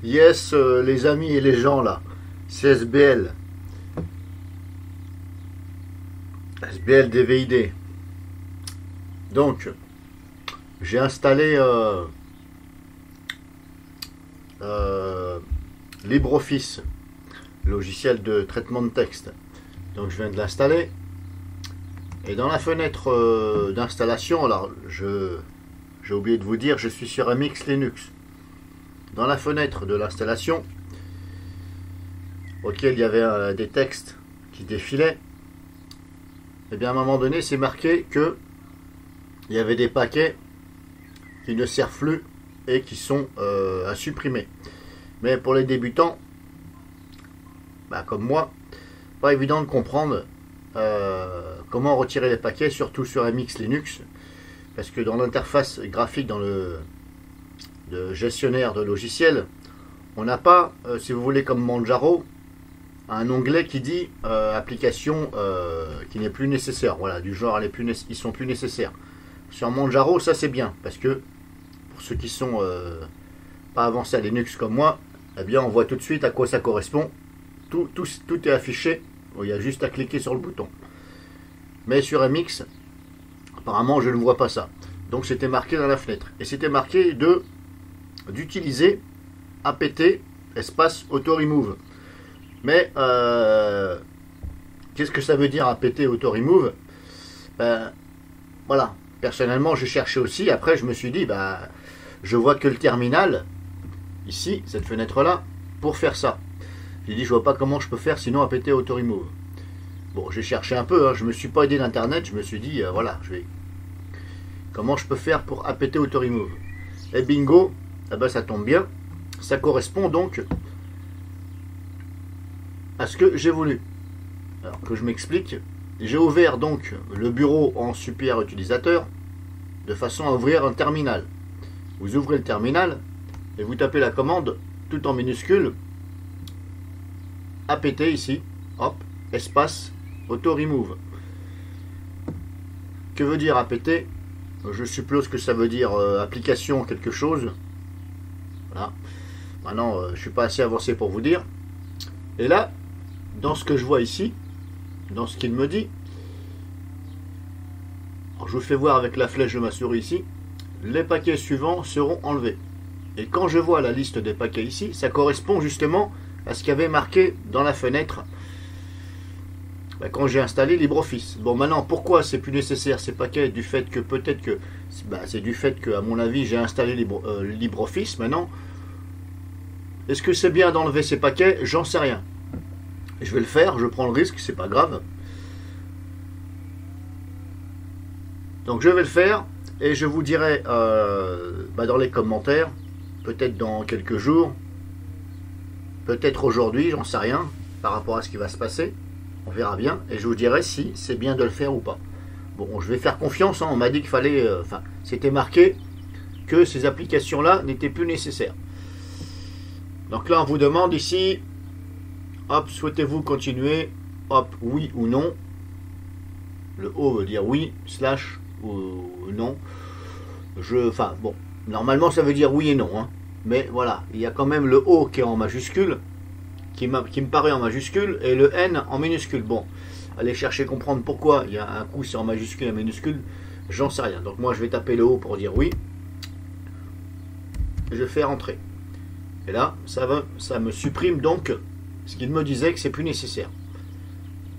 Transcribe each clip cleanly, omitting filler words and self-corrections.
Yes, les amis et les gens là, c'est SBL, SBL DVID. Donc, j'ai installé euh, LibreOffice, logiciel de traitement de texte. Donc, je viens de l'installer. Et dans la fenêtre d'installation, alors j'ai oublié de vous dire, je suis sur MX Linux. Dans la fenêtre de l'installation, auquel il y avait des textes qui défilaient, et bien à un moment donné, c'est marqué que il y avait des paquets qui ne servent plus et qui sont à supprimer. Mais pour les débutants, comme moi, pas évident de comprendre comment retirer les paquets, surtout sur MX Linux, parce que dans l'interface graphique, dans le gestionnaire de logiciels, on n'a pas, si vous voulez, comme Manjaro, un onglet qui dit application qui n'est plus nécessaire. Voilà, du genre ils sont plus nécessaires. Sur Manjaro, ça c'est bien, parce que pour ceux qui sont pas avancés à Linux comme moi, eh bien on voit tout de suite à quoi ça correspond. Tout est affiché. Il y a juste à cliquer sur le bouton. Mais sur MX, apparemment je ne vois pas ça. Donc c'était marqué dans la fenêtre. Et c'était marqué d'utiliser apt espace auto remove. Mais qu'est-ce que ça veut dire apt auto remove? Voilà. Personnellement, j'ai cherché aussi. Après, je me suis dit, je vois que le terminal, ici, cette fenêtre-là, pour faire ça. J'ai dit, je vois pas comment je peux faire sinon apt auto remove. Bon, j'ai cherché un peu. Je me suis pas aidé d'internet. Je me suis dit, voilà, comment je peux faire pour apt auto remove? Et bingo, ça tombe bien. Ça correspond donc à ce que j'ai voulu. Alors que je m'explique. J'ai ouvert donc le bureau en super utilisateur de façon à ouvrir un terminal. Vous ouvrez le terminal et vous tapez la commande tout en minuscule apt ici, hop, espace auto remove. Que veut dire apt? Je suppose que ça veut dire application quelque chose. Voilà. Maintenant, je ne suis pas assez avancé pour vous dire. Et là, dans ce que je vois ici, dans ce qu'il me dit, alors je vous fais voir avec la flèche de ma souris ici, les paquets suivants seront enlevés. Et quand je vois la liste des paquets ici, ça correspond justement à ce qu'il y avait marqué dans la fenêtre quand j'ai installé LibreOffice. Bon, maintenant, pourquoi c'est plus nécessaire ces paquets? Du fait que peut-être que c'est du fait que, à mon avis, j'ai installé LibreOffice maintenant. Est-ce que c'est bien d'enlever ces paquets? J'en sais rien. Je vais le faire, je prends le risque, c'est pas grave. Donc je vais le faire et je vous dirai dans les commentaires, peut-être dans quelques jours, peut-être aujourd'hui, j'en sais rien, par rapport à ce qui va se passer. On verra bien et je vous dirai si c'est bien de le faire ou pas. Bon, je vais faire confiance, on m'a dit qu'il fallait, c'était marqué que ces applications-là n'étaient plus nécessaires. Donc là, on vous demande ici, hop, souhaitez-vous continuer, hop, oui ou non. Le O veut dire oui, slash ou non. Bon, normalement ça veut dire oui et non, mais voilà, il y a quand même le O qui est en majuscule, qui me paraît en majuscule, et le N en minuscule. Bon, allez chercher comprendre pourquoi il y a un coup c'est en majuscule et en minuscule, j'en sais rien. Donc moi je vais taper le O pour dire oui, et je fais rentrer. Et là, ça me supprime donc ce qu'il me disait que c'est plus nécessaire.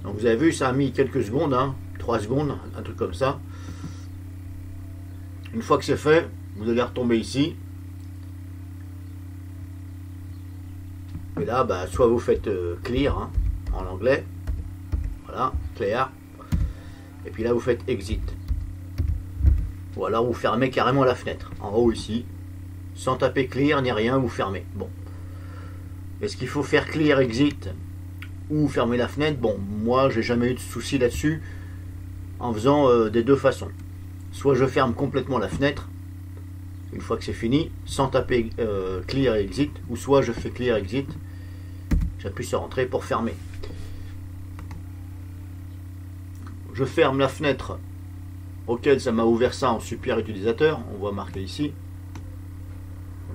Donc vous avez vu, ça a mis quelques secondes, 3 secondes, un truc comme ça. Une fois que c'est fait, vous allez retomber ici. Et là, soit vous faites clear en anglais. Voilà, clear. Et puis là, vous faites exit. Ou alors vous fermez carrément la fenêtre. En haut ici. Sans taper clear ni rien, vous fermez. Bon. Est-ce qu'il faut faire clear, exit ou fermer la fenêtre? Bon, moi, j'ai jamais eu de souci là-dessus en faisant des deux façons. Soit je ferme complètement la fenêtre une fois que c'est fini, sans taper clear et exit, ou soit je fais clear, exit, j'appuie sur entrée pour fermer. Je ferme la fenêtre auquel ça m'a ouvert ça en super utilisateur, on voit marqué ici.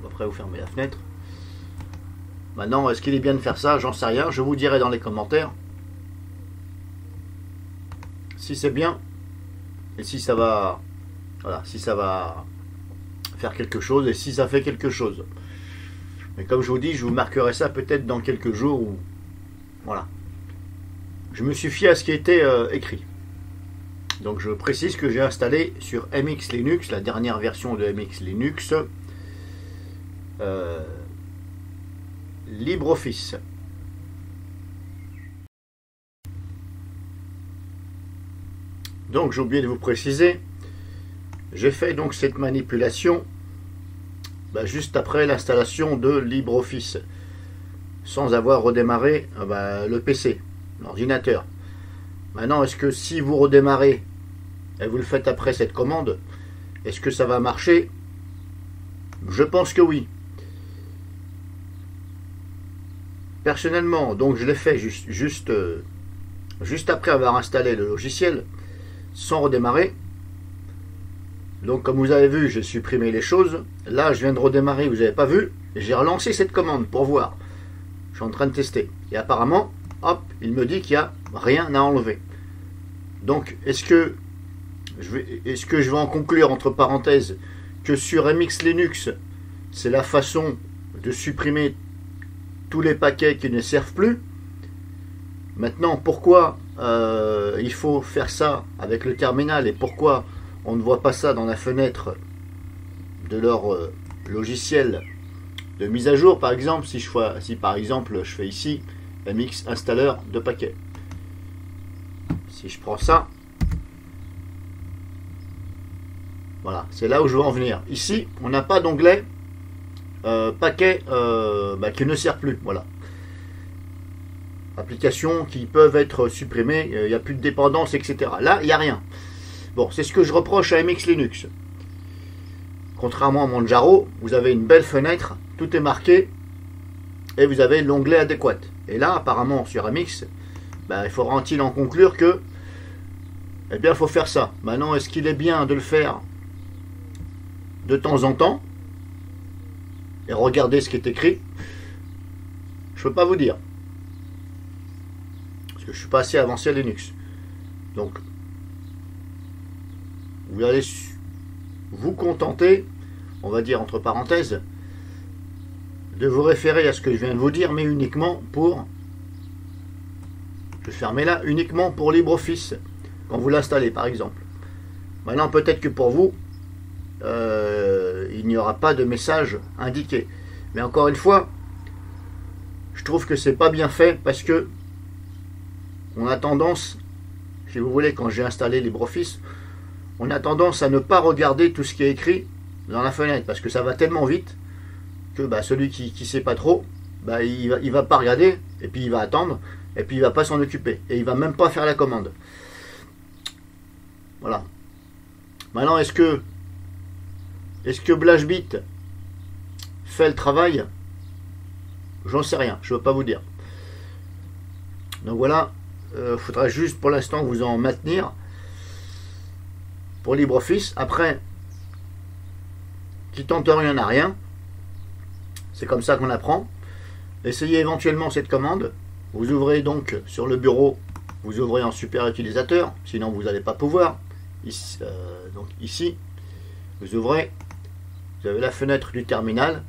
Après vous fermez la fenêtre. Maintenant, est-ce qu'il est bien de faire ça? J'en sais rien. Je vous dirai dans les commentaires si c'est bien et si ça va, voilà, si ça va faire quelque chose et si ça fait quelque chose. Mais comme je vous dis, je vous marquerai ça peut-être dans quelques jours ou voilà. Je me suis fié à ce qui était écrit. Donc je précise que j'ai installé sur MX Linux, la dernière version de MX Linux, LibreOffice. Donc j'ai oublié de vous préciser, j'ai fait donc cette manipulation juste après l'installation de LibreOffice, sans avoir redémarré le PC, l'ordinateur. Maintenant, est-ce que si vous redémarrez et vous le faites après cette commande, est-ce que ça va marcher? Je pense que oui. Personnellement, donc je l'ai fait juste après avoir installé le logiciel, sans redémarrer. Donc comme vous avez vu, j'ai supprimé les choses. Là, je viens de redémarrer, vous n'avez pas vu. J'ai relancé cette commande pour voir. Je suis en train de tester. Et apparemment, hop, il me dit qu'il n'y a rien à enlever. Donc, est-ce que je vais en conclure, entre parenthèses, que sur MX Linux, c'est la façon de supprimer tous les paquets qui ne servent plus? Maintenant, pourquoi il faut faire ça avec le terminal et pourquoi on ne voit pas ça dans la fenêtre de leur logiciel de mise à jour? Par exemple, si par exemple je fais ici MX installeur de paquets, si je prends ça, voilà, c'est là où je veux en venir. Ici, on n'a pas d'onglet paquets qui ne sert plus. Voilà. Applications qui peuvent être supprimées, il n'y a plus de dépendance, etc. Là, il n'y a rien. Bon, c'est ce que je reproche à MX Linux. Contrairement à Manjaro, vous avez une belle fenêtre, tout est marqué, et vous avez l'onglet adéquat. Et là, apparemment, sur MX, il faudra-t-il en conclure que, eh bien, il faut faire ça. Maintenant, est-ce qu'il est bien de le faire de temps en temps et regarder ce qui est écrit? Je ne peux pas vous dire. Parce que je ne suis pas assez avancé à Linux. Donc, vous allez vous contenter, on va dire entre parenthèses, de vous référer à ce que je viens de vous dire, mais uniquement pour, je vais fermer là, uniquement pour LibreOffice, quand vous l'installez par exemple. Maintenant, peut-être que pour vous, il n'y aura pas de message indiqué. Mais encore une fois, je trouve que c'est pas bien fait parce que on a tendance, si vous voulez, quand j'ai installé LibreOffice, on a tendance à ne pas regarder tout ce qui est écrit dans la fenêtre parce que ça va tellement vite que celui qui ne sait pas trop, il va pas regarder et puis il va attendre et puis il va pas s'en occuper et il va même pas faire la commande. Voilà. Maintenant, est-ce que BlashBit fait le travail? J'en sais rien, je ne veux pas vous dire. Donc voilà, faudra juste pour l'instant vous en maintenir pour LibreOffice. Après, qui tente rien n'a rien. C'est comme ça qu'on apprend. Essayez éventuellement cette commande. Vous ouvrez donc sur le bureau, vous ouvrez en super utilisateur, sinon vous n'allez pas pouvoir. Ici, donc ici, vous ouvrez, vous avez la fenêtre du terminal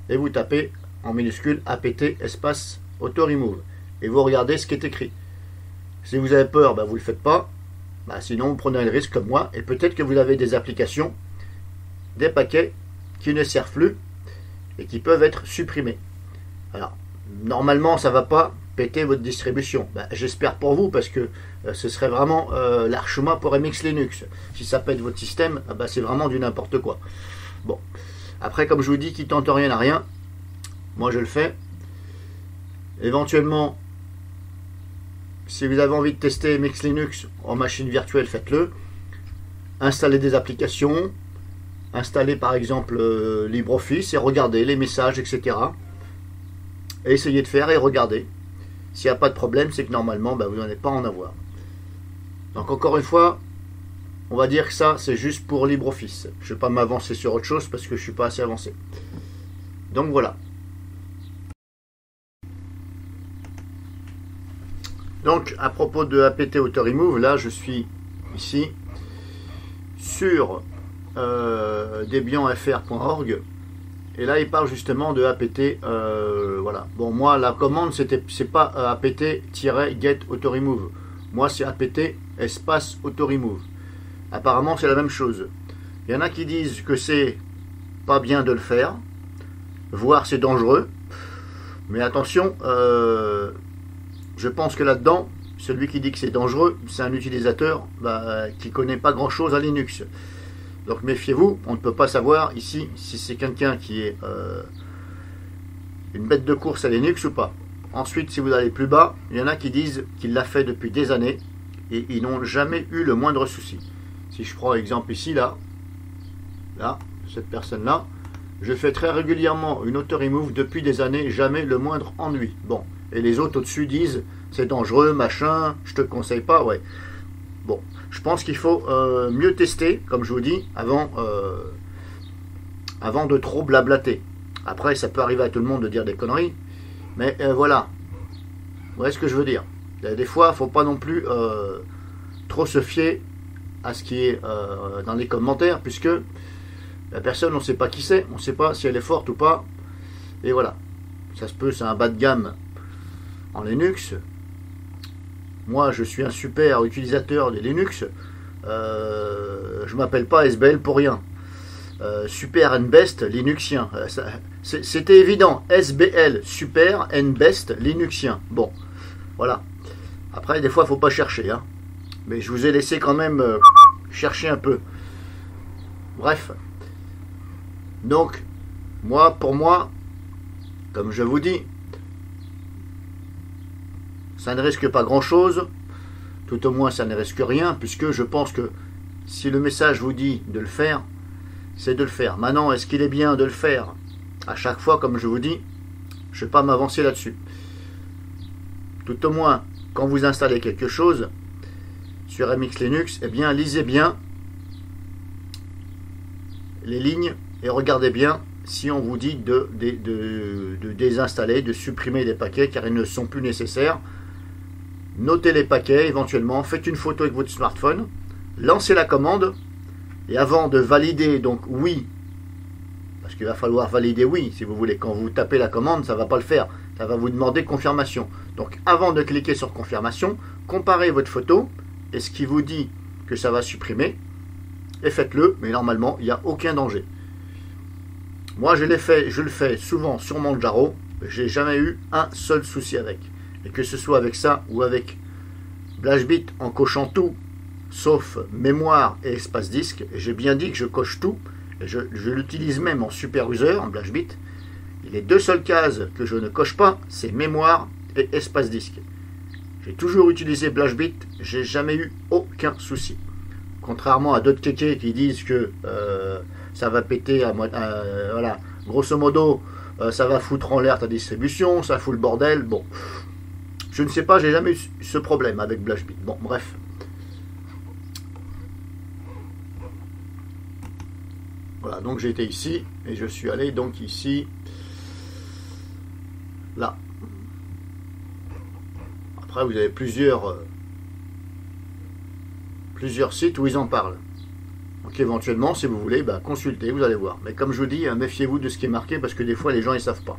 et vous tapez en minuscule apt espace auto remove et vous regardez ce qui est écrit. Si vous avez peur, vous ne le faites pas. Sinon, vous prenez le risque comme moi et peut-être que vous avez des applications, des paquets qui ne servent plus et qui peuvent être supprimés. Alors, normalement, ça ne va pas péter votre distribution. J'espère pour vous parce que ce serait vraiment l'archema pour MX Linux. Si ça pète votre système, c'est vraiment du n'importe quoi. Bon, après, comme je vous dis, qui tente rien à rien, moi je le fais. Éventuellement, si vous avez envie de tester MX Linux en machine virtuelle, faites-le. Installez des applications, installez par exemple LibreOffice et regardez les messages, etc. Et essayez de faire et regardez. S'il n'y a pas de problème, c'est que normalement, vous n'allez pas en avoir. Donc encore une fois, on va dire que ça, c'est juste pour LibreOffice. Je ne vais pas m'avancer sur autre chose parce que je ne suis pas assez avancé. Donc voilà. Donc, à propos de apt auto-remove, là, je suis ici sur debianfr.org et là, il parle justement de apt. Voilà. Bon, moi, la commande, c'est pas apt-get auto-remove. Moi, c'est apt espace auto-remove. Apparemment, c'est la même chose. Il y en a qui disent que c'est pas bien de le faire, voire c'est dangereux. Mais attention, je pense que là-dedans, celui qui dit que c'est dangereux, c'est un utilisateur qui connaît pas grand-chose à Linux. Donc méfiez-vous, on ne peut pas savoir ici si c'est quelqu'un qui est une bête de course à Linux ou pas. Ensuite, si vous allez plus bas, il y en a qui disent qu'il l'a fait depuis des années et ils n'ont jamais eu le moindre souci. Si je prends l'exemple ici, là, cette personne-là, je fais très régulièrement une auto-remove depuis des années, jamais le moindre ennui. Bon, et les autres au-dessus disent c'est dangereux, machin, je te conseille pas, ouais. Bon, je pense qu'il faut mieux tester, comme je vous dis, avant de trop blablater. Après, ça peut arriver à tout le monde de dire des conneries, mais voilà. Vous voyez ce que je veux dire. Des fois, il ne faut pas non plus trop se fier à ce qui est dans les commentaires, puisque la personne, on ne sait pas qui c'est, on ne sait pas si elle est forte ou pas, et voilà. Ça se peut, c'est un bas de gamme en Linux. Moi, je suis un super utilisateur de Linux. Je ne m'appelle pas SBL pour rien. Super and Best Linuxien. C'était évident. SBL, Super and Best Linuxien. Bon, voilà. Après, des fois, il ne faut pas chercher. Hein. Mais je vous ai laissé quand même chercher un peu. Bref. Donc, pour moi, comme je vous dis, ça ne risque pas grand-chose. Tout au moins, ça ne risque rien, puisque je pense que si le message vous dit de le faire, c'est de le faire. Maintenant, est-ce qu'il est bien de le faire à chaque fois, comme je vous dis? Je ne vais pas m'avancer là-dessus. Tout au moins, quand vous installez quelque chose sur MX Linux, eh bien, lisez bien les lignes et regardez bien si on vous dit de désinstaller, de supprimer des paquets car ils ne sont plus nécessaires. Notez les paquets éventuellement, faites une photo avec votre smartphone, lancez la commande et avant de valider, donc oui, parce qu'il va falloir valider oui si vous voulez, quand vous tapez la commande ça ne va pas le faire, ça va vous demander confirmation. Donc avant de cliquer sur confirmation, comparez votre photo et ce qui vous dit que ça va supprimer et faites-le, mais normalement il n'y a aucun danger. Moi je le fais souvent sur mon Jaro, j'ai jamais eu un seul souci avec. Et que ce soit avec ça ou avec BlashBit en cochant tout, sauf mémoire et espace disque, et j'ai bien dit que je coche tout, et je l'utilise même en super user, en BlashBit, et les deux seules cases que je ne coche pas, c'est mémoire et espace disque. J'ai toujours utilisé BlashBit, j'ai jamais eu aucun souci. Contrairement à d'autres kékés qui disent que ça va péter, voilà, grosso modo, ça va foutre en l'air ta distribution, ça fout le bordel, bon... Je ne sais pas, j'ai jamais eu ce problème avec BlashBit. Bon, bref. Voilà, donc j'étais ici et je suis allé donc ici. Là. Après, vous avez plusieurs sites où ils en parlent. Donc éventuellement, si vous voulez, consultez, vous allez voir. Mais comme je vous dis, méfiez-vous de ce qui est marqué parce que des fois, les gens ne savent pas.